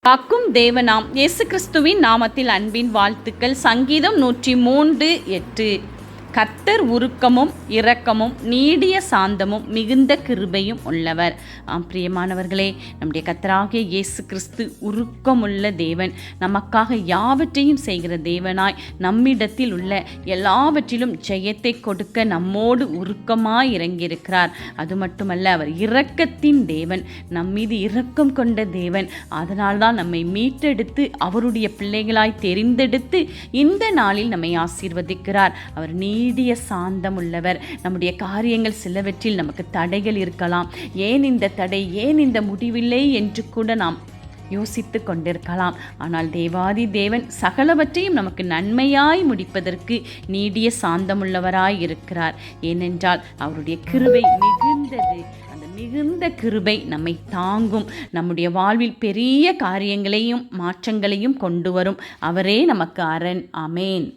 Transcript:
காக்கும் தேவனாம் இயேசு கிறிஸ்துவின் நாமத்தில் அன்பின் வாழ்த்துக்கள். சங்கீதம் 103:8. கர்த்தர் உருக்கமும் இரக்கமும் நீடிய சாந்தமும் மிகுந்த கிருபையும் உள்ளவர். பிரியமானவர்களே, நம்முடைய கர்த்தராகிய இயேசு கிறிஸ்து உருக்கமுள்ள தேவன், நமக்காக யாவற்றையும் செய்கிற தேவனாய் நம்மிடத்தில் உள்ள எல்லாவற்றிலும் ஜெயத்தை கொடுக்க நம்மோடு உருக்கமாய் இறங்கியிருக்கிறார். அது மட்டுமல்ல, அவர் இரக்கத்தின் தேவன், நம்மீது இரக்கம் கொண்ட தேவன். அதனால்தான் நம்மை மீட்டெடுத்து அவருடைய பிள்ளைகளாய் தெரிந்தெடுத்து இந்த நாளில் நம்மை ஆசீர்வதிக்கிறார். அவர் நீடிய சாந்தம் உள்ளவர். நம்முடைய காரியங்கள் சிலவற்றில் நமக்கு தடைகள் இருக்கலாம். ஏன் இந்த தடை, ஏன் இந்த முடிவில்லை என்று கூட நாம் யோசித்து கொண்டிருக்கலாம். ஆனால் தேவாதி தேவன் சகலவற்றையும் நமக்கு நன்மையாய் முடிப்பதற்கு நீடிய சாந்தமுள்ளவராய் இருக்கிறார். ஏனென்றால் அவருடைய கிருபை மிகுந்தது. அந்த மிகுந்த கிருபை நம்மை தாங்கும், நம்முடைய வாழ்வில் பெரிய காரியங்களையும் மாற்றங்களையும் கொண்டு வரும். அவரே நமக்கு அரண். ஆமேன்.